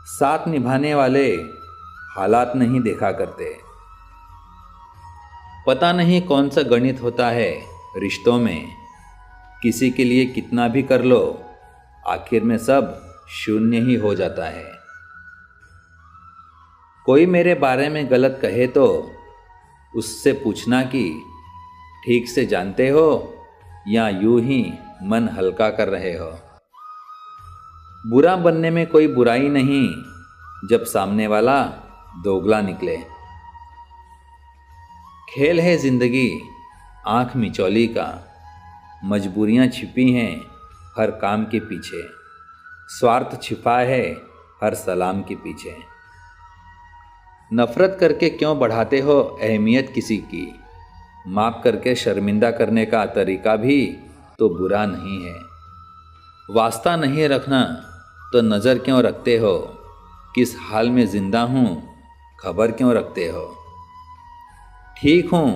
साथ निभाने वाले हालात नहीं देखा करते। पता नहीं कौन सा गणित होता है रिश्तों में, किसी के लिए कितना भी कर लो आखिर में सब शून्य ही हो जाता है। कोई मेरे बारे में गलत कहे तो उससे पूछना कि ठीक से जानते हो या यूं ही मन हल्का कर रहे हो। बुरा बनने में कोई बुराई नहीं जब सामने वाला दोगला निकले। खेल है जिंदगी आंख मिचौली का, मजबूरियां छिपी हैं हर काम के पीछे, स्वार्थ छिपा है हर सलाम के पीछे। नफरत करके क्यों बढ़ाते हो अहमियत किसी की, माफ़ करके शर्मिंदा करने का तरीका भी तो बुरा नहीं है। वास्ता नहीं रखना तो नज़र क्यों रखते हो, किस हाल में ज़िंदा हूँ खबर क्यों रखते हो। ठीक हूँ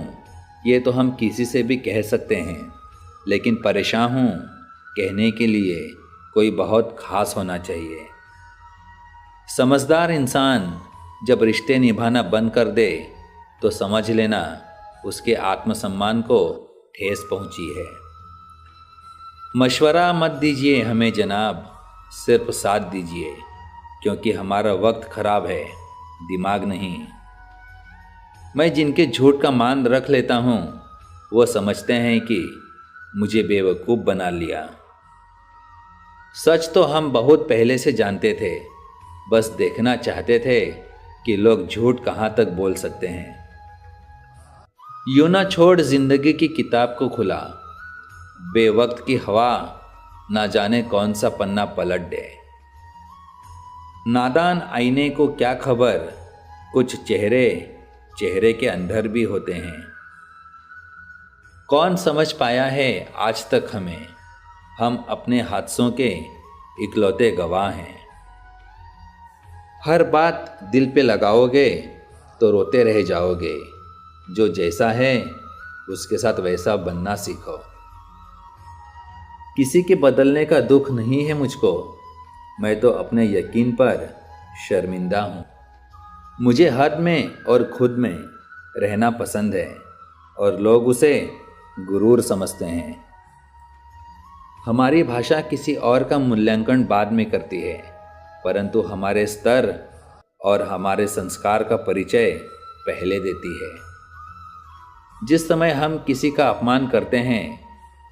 ये तो हम किसी से भी कह सकते हैं, लेकिन परेशान हूँ कहने के लिए कोई बहुत खास होना चाहिए। समझदार इंसान जब रिश्ते निभाना बंद कर दे तो समझ लेना उसके आत्मसम्मान को ठेस पहुंची है। मशवरा मत दीजिए हमें जनाब, सिर्फ साथ दीजिए, क्योंकि हमारा वक्त ख़राब है दिमाग नहीं। मैं जिनके झूठ का मान रख लेता हूँ वो समझते हैं कि मुझे बेवकूफ़ बना लिया। सच तो हम बहुत पहले से जानते थे, बस देखना चाहते थे कि लोग झूठ कहाँ तक बोल सकते हैं। यूं ना छोड़ जिंदगी की किताब को खुला, बेवक्त की हवा ना जाने कौन सा पन्ना पलट दे। नादान आईने को क्या खबर, कुछ चेहरे चेहरे के अंदर भी होते हैं। कौन समझ पाया है आज तक हमें, हम अपने हादसों के इकलौते गवाह हैं। हर बात दिल पे लगाओगे तो रोते रह जाओगे, जो जैसा है उसके साथ वैसा बनना सीखो। किसी के बदलने का दुख नहीं है मुझको, मैं तो अपने यकीन पर शर्मिंदा हूँ। मुझे हद में और खुद में रहना पसंद है और लोग उसे गुरूर समझते हैं। हमारी भाषा किसी और का मूल्यांकन बाद में करती है, परंतु हमारे स्तर और हमारे संस्कार का परिचय पहले देती है। जिस समय हम किसी का अपमान करते हैं,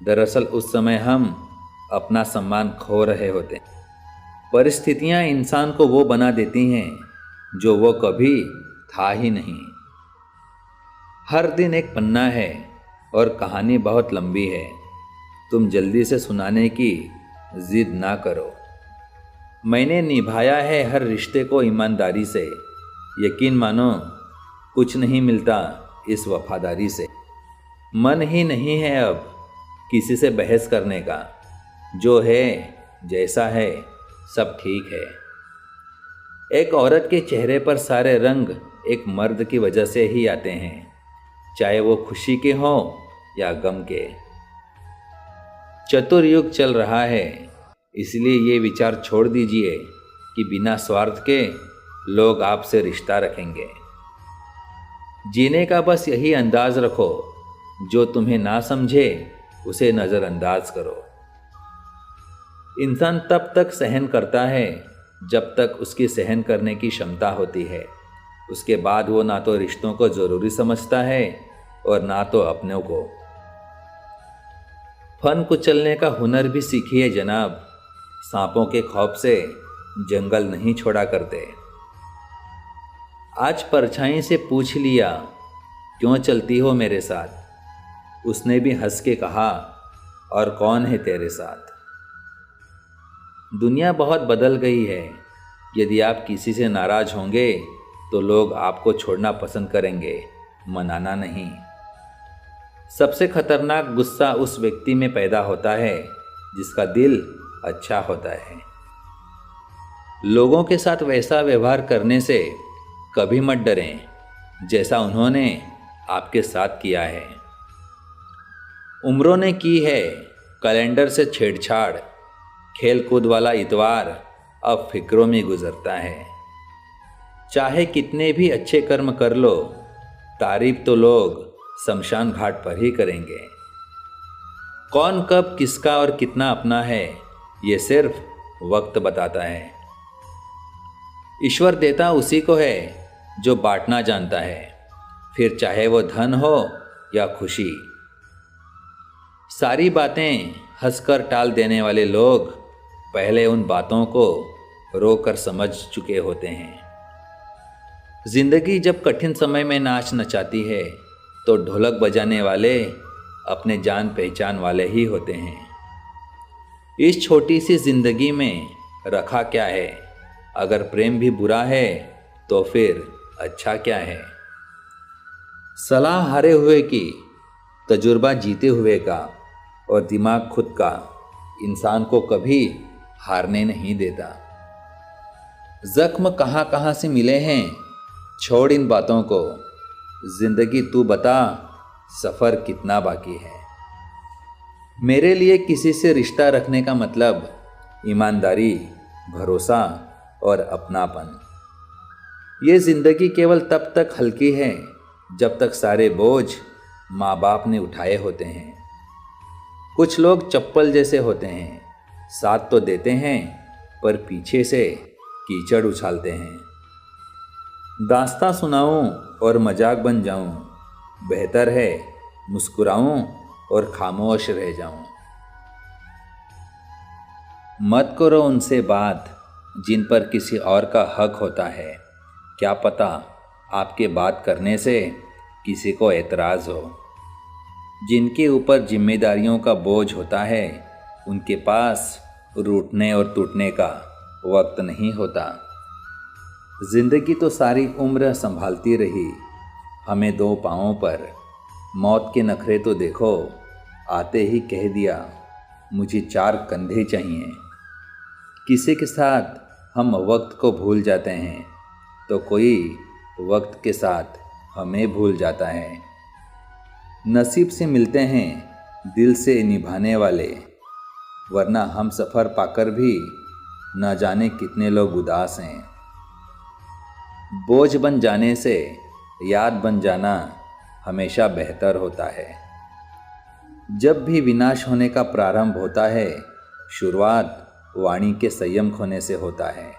दरअसल उस समय हम अपना सम्मान खो रहे होते हैं। परिस्थितियां इंसान को वो बना देती हैं जो वो कभी था ही नहीं। हर दिन एक पन्ना है और कहानी बहुत लंबी है, तुम जल्दी से सुनाने की जिद ना करो। मैंने निभाया है हर रिश्ते को ईमानदारी से, यकीन मानो कुछ नहीं मिलता इस वफादारी से। मन ही नहीं है अब किसी से बहस करने का, जो है जैसा है सब ठीक है। एक औरत के चेहरे पर सारे रंग एक मर्द की वजह से ही आते हैं, चाहे वो खुशी के हों या गम के। चतुर युग चल रहा है, इसलिए ये विचार छोड़ दीजिए कि बिना स्वार्थ के लोग आपसे रिश्ता रखेंगे। जीने का बस यही अंदाज रखो, जो तुम्हें ना समझे उसे नज़रअंदाज करो। इंसान तब तक सहन करता है जब तक उसकी सहन करने की क्षमता होती है। उसके बाद वो ना तो रिश्तों को ज़रूरी समझता है और ना तो अपनों को। फन कुचलने का हुनर भी सीखिए जनाब, सांपों के खौफ से जंगल नहीं छोड़ा करते। आज परछाई से पूछ लिया क्यों चलती हो मेरे साथ, उसने भी हंस के कहा और कौन है तेरे साथ। दुनिया बहुत बदल गई है, यदि आप किसी से नाराज़ होंगे तो लोग आपको छोड़ना पसंद करेंगे, मनाना नहीं। सबसे खतरनाक गुस्सा उस व्यक्ति में पैदा होता है जिसका दिल अच्छा होता है। लोगों के साथ वैसा व्यवहार करने से कभी मत डरें जैसा उन्होंने आपके साथ किया है। उम्रों ने की है कैलेंडर से छेड़छाड़, खेल कूद वाला इतवार अब फिक्रों में गुजरता है। चाहे कितने भी अच्छे कर्म कर लो, तारीफ तो लोग शमशान घाट पर ही करेंगे। कौन कब किसका और कितना अपना है, ये सिर्फ वक्त बताता है। ईश्वर देता उसी को है जो बांटना जानता है, फिर चाहे वो धन हो या खुशी। सारी बातें हंसकर टाल देने वाले लोग पहले उन बातों को रोकर समझ चुके होते हैं। जिंदगी जब कठिन समय में नाच नचाती है तो ढोलक बजाने वाले अपने जान पहचान वाले ही होते हैं। इस छोटी सी जिंदगी में रखा क्या है? अगर प्रेम भी बुरा है तो फिर अच्छा क्या है? सलाह हारे हुए की, तजुर्बा जीते हुए का, और दिमाग खुद का इंसान को कभी हारने नहीं देता। जख्म कहाँ कहाँ से मिले हैं, छोड़ इन बातों को। जिंदगी तू बता, सफ़र कितना बाकी है। मेरे लिए किसी से रिश्ता रखने का मतलब ईमानदारी, भरोसा और अपनापन। ये ज़िंदगी केवल तब तक हल्की है जब तक सारे बोझ माँ बाप ने उठाए होते हैं। कुछ लोग चप्पल जैसे होते हैं, साथ तो देते हैं पर पीछे से कीचड़ उछालते हैं। दास्तां सुनाऊं और मजाक बन जाऊं, बेहतर है मुस्कुराऊं और खामोश रह जाऊं। मत करो उनसे बात जिन पर किसी और का हक होता है। क्या पता आपके बात करने से किसी को एतराज़ हो। जिनके ऊपर जिम्मेदारियों का बोझ होता है उनके पास रूठने और टूटने का वक्त नहीं होता। जिंदगी तो सारी उम्र संभालती रही हमें दो पाँवों पर। मौत के नखरे तो देखो, आते ही कह दिया मुझे चार कंधे चाहिए। किसी के साथ हम वक्त को भूल जाते हैं तो कोई वक्त के साथ हमें भूल जाता है। नसीब से मिलते हैं दिल से निभाने वाले, वरना हम सफ़र पाकर भी न जाने कितने लोग उदास हैं। बोझ बन जाने से याद बन जाना हमेशा बेहतर होता है। जब भी विनाश होने का प्रारंभ होता है, शुरुआत वाणी के संयम खोने से होता है।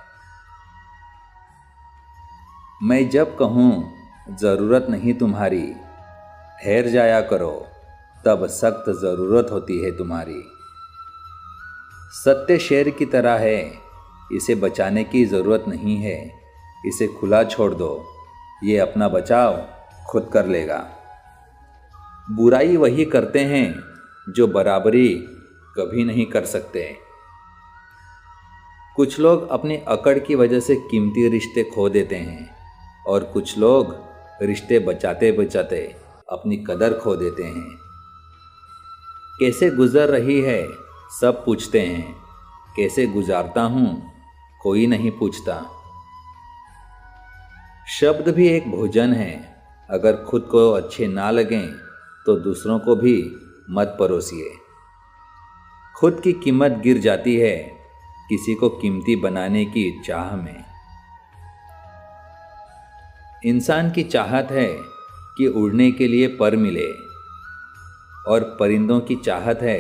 मैं जब कहूँ ज़रूरत नहीं तुम्हारी, ठहर जाया करो, तब सख्त ज़रूरत होती है तुम्हारी। सत्य शेर की तरह है, इसे बचाने की ज़रूरत नहीं है। इसे खुला छोड़ दो, ये अपना बचाव खुद कर लेगा। बुराई वही करते हैं जो बराबरी कभी नहीं कर सकते। कुछ लोग अपनी अकड़ की वजह से कीमती रिश्ते खो देते हैं और कुछ लोग रिश्ते बचाते बचाते अपनी कदर खो देते हैं। कैसे गुजर रही है सब पूछते हैं, कैसे गुजारता हूँ कोई नहीं पूछता। शब्द भी एक भोजन है, अगर खुद को अच्छे ना लगें तो दूसरों को भी मत परोसिए। खुद की कीमत गिर जाती है किसी को कीमती बनाने की चाह में। इंसान की चाहत है कि उड़ने के लिए पर मिले और परिंदों की चाहत है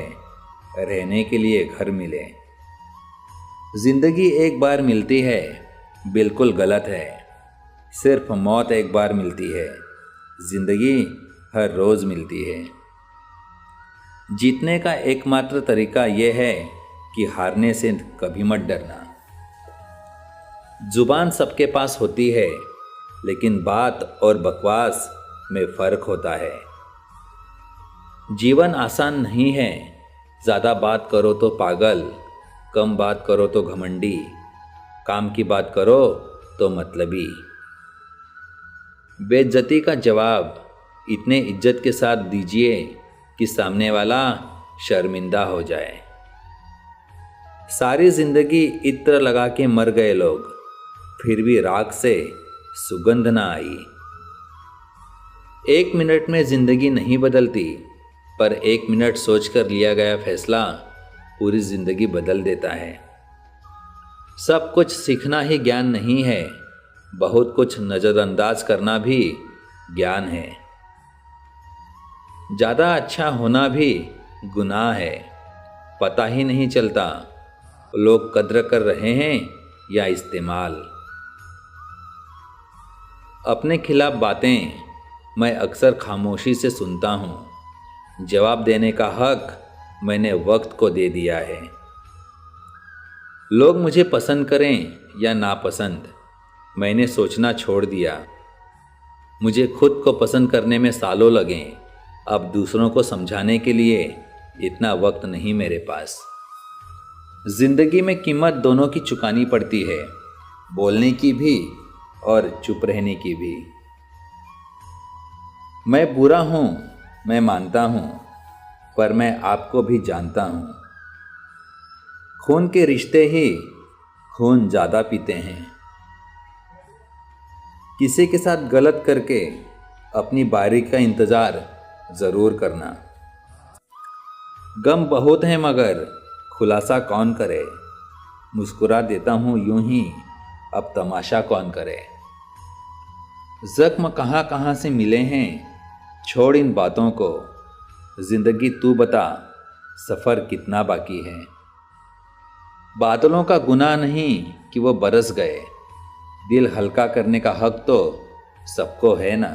रहने के लिए घर मिले। जिंदगी एक बार मिलती है, बिल्कुल गलत है। सिर्फ मौत एक बार मिलती है, जिंदगी हर रोज़ मिलती है। जीतने का एकमात्र तरीका यह है कि हारने से कभी मत डरना। जुबान सबके पास होती है, लेकिन बात और बकवास में फ़र्क होता है। जीवन आसान नहीं है, ज़्यादा बात करो तो पागल, कम बात करो तो घमंडी, काम की बात करो तो मतलबी। बेइज्जती का जवाब इतने इज्जत के साथ दीजिए कि सामने वाला शर्मिंदा हो जाए। सारी जिंदगी इत्र लगा के मर गए लोग, फिर भी राख से सुगंध ना आई। एक मिनट में जिंदगी नहीं बदलती, पर एक मिनट सोचकर लिया गया फैसला पूरी जिंदगी बदल देता है। सब कुछ सीखना ही ज्ञान नहीं है, बहुत कुछ नज़रअंदाज करना भी ज्ञान है। ज़्यादा अच्छा होना भी गुनाह है, पता ही नहीं चलता लोग कद्र कर रहे हैं या इस्तेमाल। अपने खिलाफ बातें मैं अक्सर खामोशी से सुनता हूँ, जवाब देने का हक मैंने वक्त को दे दिया है। लोग मुझे पसंद करें या नापसंद, मैंने सोचना छोड़ दिया। मुझे खुद को पसंद करने में सालों लगें, अब दूसरों को समझाने के लिए इतना वक्त नहीं मेरे पास। जिंदगी में कीमत दोनों की चुकानी पड़ती है, बोलने की भी और चुप रहने की भी। मैं बुरा हूँ, मैं मानता हूँ, पर मैं आपको भी जानता हूँ। खून के रिश्ते ही खून ज़्यादा पीते हैं। किसी के साथ गलत करके अपनी बारी का इंतज़ार ज़रूर करना। गम बहुत है मगर खुलासा कौन करे, मुस्कुरा देता हूँ यूं ही, अब तमाशा कौन करे। जख्म कहाँ कहाँ से मिले हैं, छोड़ इन बातों को, जिंदगी तू बता सफ़र कितना बाकी है। बादलों का गुनाह नहीं कि वो बरस गए, दिल हल्का करने का हक तो सबको है ना।